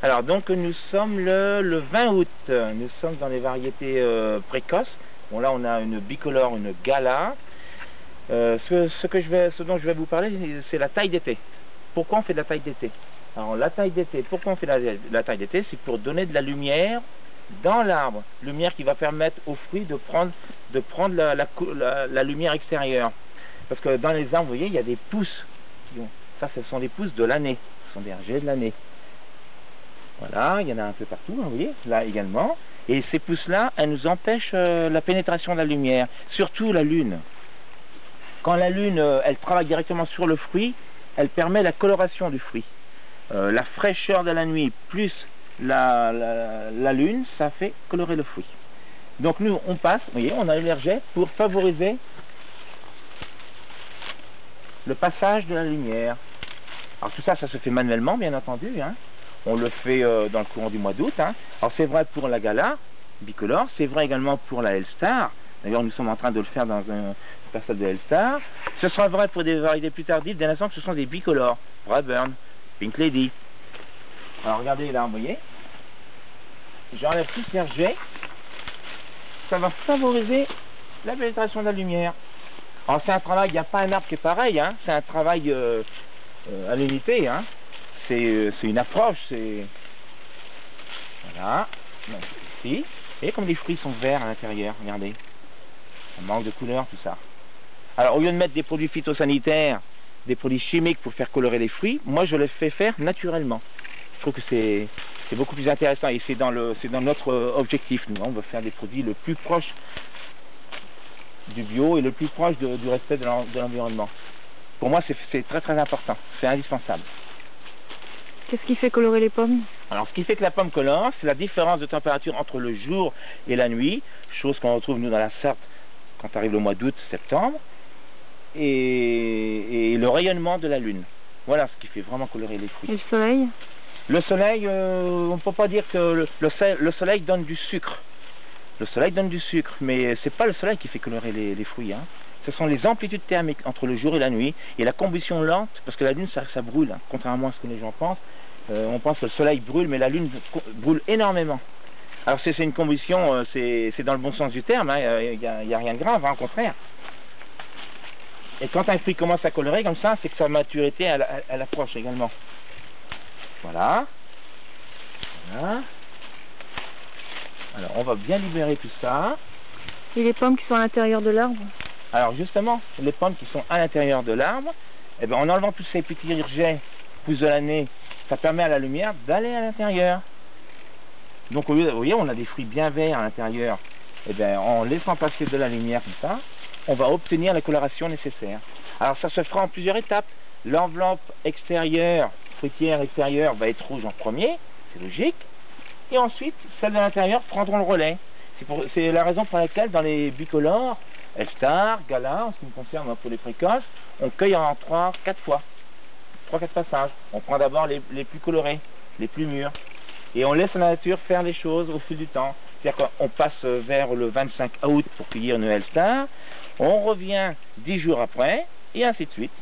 Alors donc nous sommes le 20 août, nous sommes dans les variétés précoces. Bon là on a une bicolore, une gala. Ce dont je vais vous parler, c'est la taille d'été. Pourquoi on fait de la taille d'été? Alors la taille d'été, pourquoi on fait la taille d'été? C'est pour donner de la lumière dans l'arbre. Lumière qui va permettre aux fruits de prendre la lumière extérieure. Parce que dans les arbres, vous voyez, il y a des pousses. Ça, ce sont les pousses de l'année. Ce sont des rejets de l'année. Voilà, il y en a un peu partout, hein, vous voyez, là également. Et ces pousses-là, elles nous empêchent la pénétration de la lumière, surtout la lune. Quand la lune, elle travaille directement sur le fruit, elle permet la coloration du fruit. La fraîcheur de la nuit plus la lune, ça fait colorer le fruit. Donc nous, on passe, vous voyez, on a les rejets pour favoriser le passage de la lumière. Alors tout ça, ça se fait manuellement, bien entendu, hein. On le fait dans le courant du mois d'août. Hein. Alors c'est vrai pour la gala bicolore, c'est vrai également pour la L-Star. D'ailleurs, nous sommes en train de le faire dans une parcelle de L-Star. Ce sera vrai pour des variétés plus tardives, dès l'instant que ce sont des bicolores. Braeburn, Pink Lady. Alors regardez là, vous voyez. J'enlève tous ces rejets. Ça va favoriser la pénétration de la lumière. Alors c'est un travail, il n'y a pas un arbre qui est pareil. Hein. C'est un travail à l'unité. Hein. C'est une approche, c'est... Voilà, donc, ici. Et comme les fruits sont verts à l'intérieur, regardez. Ça manque de couleur, tout ça. Alors, au lieu de mettre des produits phytosanitaires, des produits chimiques pour faire colorer les fruits, moi je les fais faire naturellement. Je trouve que c'est beaucoup plus intéressant et c'est dans notre objectif. Nous, on veut faire des produits le plus proche du bio et le plus proche du respect de l'environnement. Pour moi, c'est très très important, c'est indispensable. Qu'est-ce qui fait colorer les pommes? Alors, ce qui fait que la pomme colore, c'est la différence de température entre le jour et la nuit, chose qu'on retrouve nous dans la Sarthe quand arrive le mois d'août, septembre, et le rayonnement de la lune. Voilà ce qui fait vraiment colorer les fruits. Et le soleil? Le soleil, on ne peut pas dire que le soleil donne du sucre. Le soleil donne du sucre, mais c'est pas le soleil qui fait colorer les fruits. Hein. Ce sont les amplitudes thermiques entre le jour et la nuit, et la combustion lente, parce que la lune, ça brûle, hein, contrairement à ce que les gens pensent. On pense que le soleil brûle, mais la lune brûle énormément. Alors c'est une combustion, c'est dans le bon sens du terme, il n'y a rien de grave, hein, au contraire. Et quand un fruit commence à colorer comme ça, c'est que sa maturité, elle approche également. Voilà. Voilà. Alors on va bien libérer tout ça. Et les pommes qui sont à l'intérieur de l'arbre? Alors justement, les pommes qui sont à l'intérieur de l'arbre, eh ben, en enlevant tous ces petits rejets, pousses de l'année, ça permet à la lumière d'aller à l'intérieur. Donc au lieu, vous voyez, on a des fruits bien verts à l'intérieur. Et bien, en laissant passer de la lumière comme ça, on va obtenir la coloration nécessaire. Alors ça se fera en plusieurs étapes. L'enveloppe extérieure, fruitière extérieure, va être rouge en premier, c'est logique. Et ensuite, celles de l'intérieur prendront le relais. C'est la raison pour laquelle dans les bicolores, L-Star, Gala, en ce qui me concerne pour les précoces, on cueille en 3-4 fois. 3-4 passages. On prend d'abord les plus colorés, les plus mûrs. Et on laisse la nature faire les choses au fil du temps. C'est-à-dire qu'on passe vers le 25 août pour cueillir une L-Star. On revient 10 jours après, et ainsi de suite.